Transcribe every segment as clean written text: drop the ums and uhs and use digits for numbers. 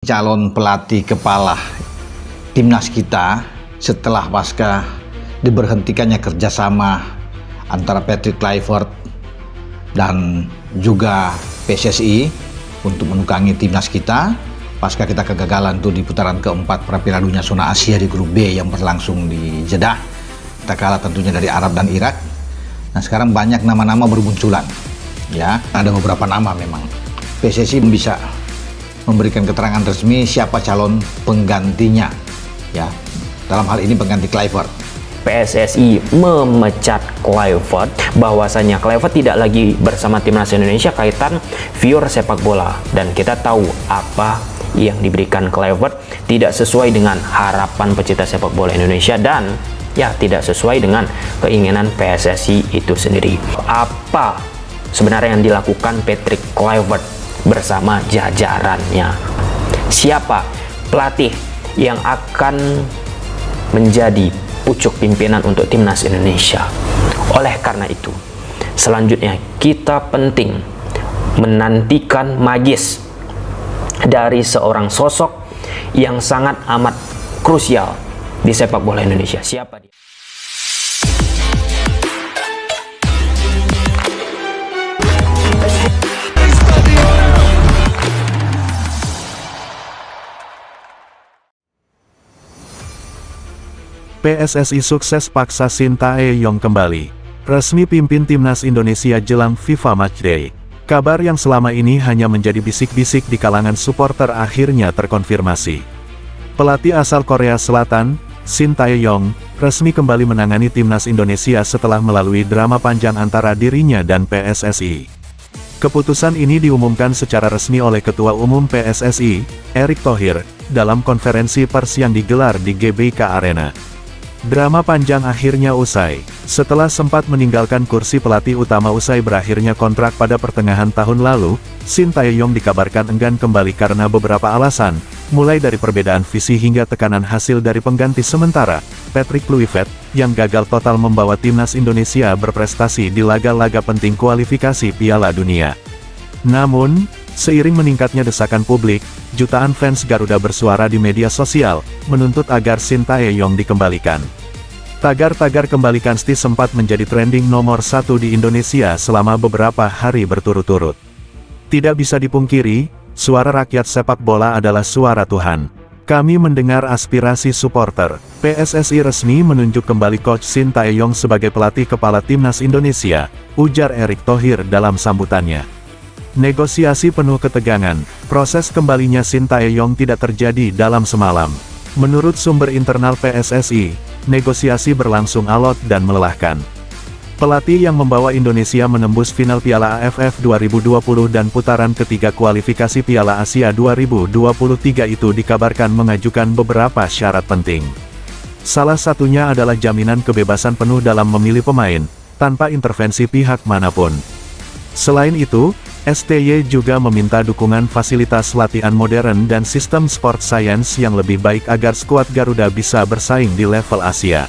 Calon pelatih kepala timnas kita setelah pasca diberhentikannya kerjasama antara Patrick Kluivert dan juga PSSI untuk menukangi timnas kita pasca kita kegagalan tuh di putaran keempat Piala Dunia Zona Asia di grup B yang berlangsung di Jeddah. Kita kalah tentunya dari Arab dan Irak. Nah, sekarang banyak nama-nama bermunculan, ya, ada beberapa nama memang. PSSI bisa memberikan keterangan resmi siapa calon penggantinya, ya. Dalam hal ini pengganti Kluivert. PSSI memecat Kluivert, bahwasanya Kluivert tidak lagi bersama timnas Indonesia kaitan viewer sepak bola, dan kita tahu apa yang diberikan Kluivert tidak sesuai dengan harapan pecinta sepak bola Indonesia dan ya tidak sesuai dengan keinginan PSSI itu sendiri. Apa sebenarnya yang dilakukan Patrick Kluivert bersama jajarannya? Siapa pelatih yang akan menjadi pucuk pimpinan untuk timnas Indonesia? Oleh karena itu, selanjutnya kita penting menantikan magis dari seorang sosok yang sangat amat krusial di sepak bola Indonesia. Siapa dia? PSSI sukses paksa Sintayong kembali. Resmi pimpin timnas Indonesia jelang FIFA Matchday. Kabar yang selama ini hanya menjadi bisik-bisik di kalangan supporter akhirnya terkonfirmasi. Pelatih asal Korea Selatan, Sintayong, resmi kembali menangani timnas Indonesia setelah melalui drama panjang antara dirinya dan PSSI. Keputusan ini diumumkan secara resmi oleh Ketua Umum PSSI, Erick Thohir, dalam konferensi pers yang digelar di GBK Arena. Drama panjang akhirnya usai. Setelah sempat meninggalkan kursi pelatih utama usai berakhirnya kontrak pada pertengahan tahun lalu, Sintayong dikabarkan enggan kembali karena beberapa alasan, mulai dari perbedaan visi hingga tekanan hasil dari pengganti sementara, Patrick Kluivert, yang gagal total membawa timnas Indonesia berprestasi di laga-laga penting kualifikasi Piala Dunia. Namun, seiring meningkatnya desakan publik, jutaan fans Garuda bersuara di media sosial, menuntut agar Sintayong dikembalikan. Tagar-tagar kembalikan Sti sempat menjadi trending nomor 1 di Indonesia selama beberapa hari berturut-turut. Tidak bisa dipungkiri, suara rakyat sepak bola adalah suara Tuhan. Kami mendengar aspirasi supporter. PSSI resmi menunjuk kembali Coach Sintayong sebagai pelatih kepala timnas Indonesia, ujar Erick Thohir dalam sambutannya. Negosiasi penuh ketegangan, proses kembalinya Sintayong tidak terjadi dalam semalam. Menurut sumber internal PSSI, negosiasi berlangsung alot dan melelahkan. Pelatih yang membawa Indonesia menembus final Piala AFF 2020 dan putaran ketiga kualifikasi Piala Asia 2023 itu dikabarkan mengajukan beberapa syarat penting. Salah satunya adalah jaminan kebebasan penuh dalam memilih pemain, tanpa intervensi pihak manapun. Selain itu, STY juga meminta dukungan fasilitas latihan modern dan sistem sport science yang lebih baik agar skuad Garuda bisa bersaing di level Asia.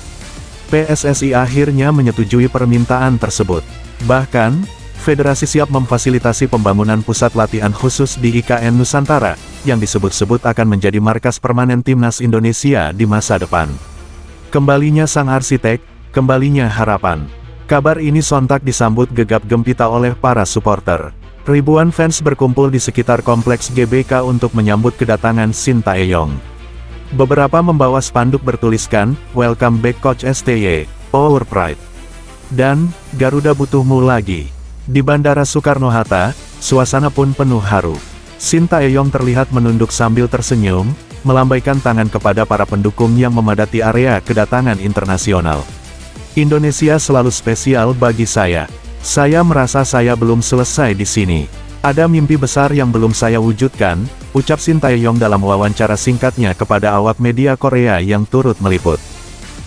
PSSI akhirnya menyetujui permintaan tersebut. Bahkan, federasi siap memfasilitasi pembangunan pusat latihan khusus di IKN Nusantara, yang disebut-sebut akan menjadi markas permanen timnas Indonesia di masa depan. Kembalinya sang arsitek, kembalinya harapan. Kabar ini sontak disambut gegap gempita oleh para supporter. Ribuan fans berkumpul di sekitar kompleks GBK untuk menyambut kedatangan Sintayong. Beberapa membawa spanduk bertuliskan, "Welcome back Coach STY, Our Pride." Dan, "Garuda butuhmu lagi." Di Bandara Soekarno-Hatta, suasana pun penuh haru. Sintayong terlihat menunduk sambil tersenyum, melambaikan tangan kepada para pendukung yang memadati area kedatangan internasional. "Indonesia selalu spesial bagi saya. Saya merasa saya belum selesai di sini. Ada mimpi besar yang belum saya wujudkan," ucap Sintayong dalam wawancara singkatnya kepada awak media Korea yang turut meliput.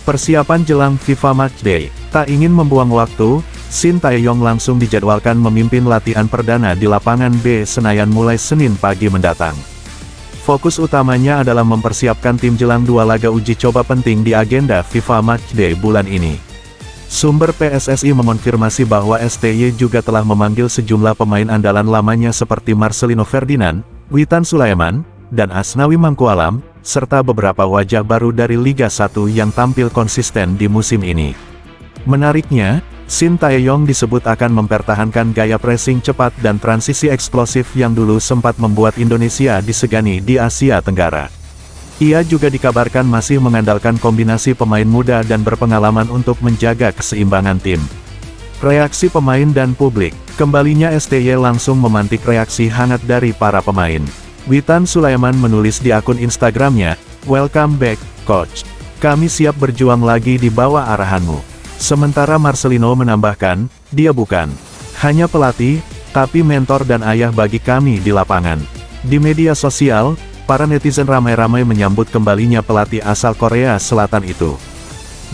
Persiapan jelang FIFA Matchday. Tak ingin membuang waktu, Sintayong langsung dijadwalkan memimpin latihan perdana di lapangan B Senayan mulai Senin pagi mendatang. Fokus utamanya adalah mempersiapkan tim jelang dua laga uji coba penting di agenda FIFA Matchday bulan ini. Sumber PSSI mengonfirmasi bahwa STY juga telah memanggil sejumlah pemain andalan lamanya seperti Marcelino Ferdinand, Witan Sulaiman, dan Asnawi Mangkualam, serta beberapa wajah baru dari Liga 1 yang tampil konsisten di musim ini. Menariknya, Shin Tae-yong disebut akan mempertahankan gaya pressing cepat dan transisi eksplosif yang dulu sempat membuat Indonesia disegani di Asia Tenggara. Ia juga dikabarkan masih mengandalkan kombinasi pemain muda dan berpengalaman untuk menjaga keseimbangan tim. Reaksi pemain dan publik, kembalinya STY langsung memantik reaksi hangat dari para pemain. Witan Sulaiman menulis di akun Instagramnya, "Welcome back, Coach. Kami siap berjuang lagi di bawah arahanmu." Sementara Marcelino menambahkan, "Dia bukan hanya pelatih, tapi mentor dan ayah bagi kami di lapangan." Di media sosial, para netizen ramai-ramai menyambut kembalinya pelatih asal Korea Selatan itu.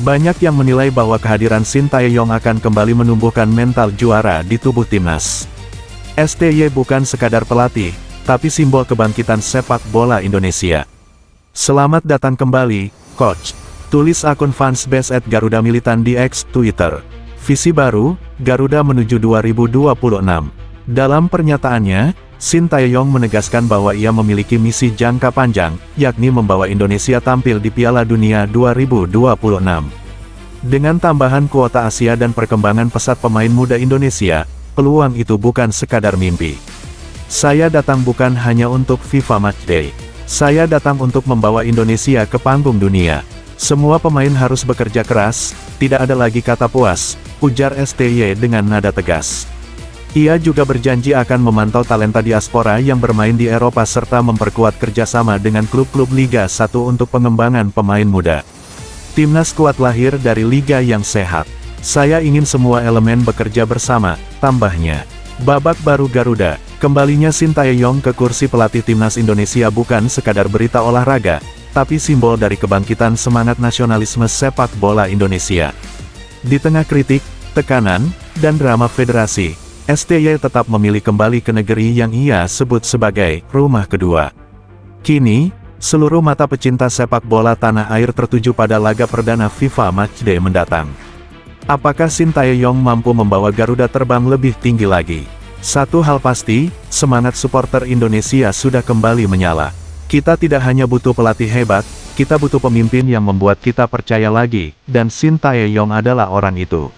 Banyak yang menilai bahwa kehadiran Shin Tae-yong akan kembali menumbuhkan mental juara di tubuh timnas. STY bukan sekadar pelatih, tapi simbol kebangkitan sepak bola Indonesia. Selamat datang kembali, Coach. Tulis akun fansbase @Garuda Militan di X Twitter. Visi baru, Garuda menuju 2026. Dalam pernyataannya, Shin Tae-yong menegaskan bahwa ia memiliki misi jangka panjang, yakni membawa Indonesia tampil di Piala Dunia 2026. Dengan tambahan kuota Asia dan perkembangan pesat pemain muda Indonesia, peluang itu bukan sekadar mimpi. "Saya datang bukan hanya untuk FIFA Matchday. Saya datang untuk membawa Indonesia ke panggung dunia. Semua pemain harus bekerja keras, tidak ada lagi kata puas," ujar STY dengan nada tegas. Ia juga berjanji akan memantau talenta diaspora yang bermain di Eropa serta memperkuat kerjasama dengan klub-klub Liga 1 untuk pengembangan pemain muda. "Timnas kuat lahir dari liga yang sehat. Saya ingin semua elemen bekerja bersama," tambahnya. Babak baru Garuda, kembalinya Shin Tae-yong ke kursi pelatih Timnas Indonesia bukan sekadar berita olahraga, tapi simbol dari kebangkitan semangat nasionalisme sepak bola Indonesia. Di tengah kritik, tekanan, dan drama federasi, STY tetap memilih kembali ke negeri yang ia sebut sebagai rumah kedua. Kini, seluruh mata pecinta sepak bola tanah air tertuju pada laga perdana FIFA Matchday mendatang. Apakah Shin Tae-yong mampu membawa Garuda terbang lebih tinggi lagi? Satu hal pasti, semangat supporter Indonesia sudah kembali menyala. Kita tidak hanya butuh pelatih hebat, kita butuh pemimpin yang membuat kita percaya lagi, dan Shin Tae-yong adalah orang itu.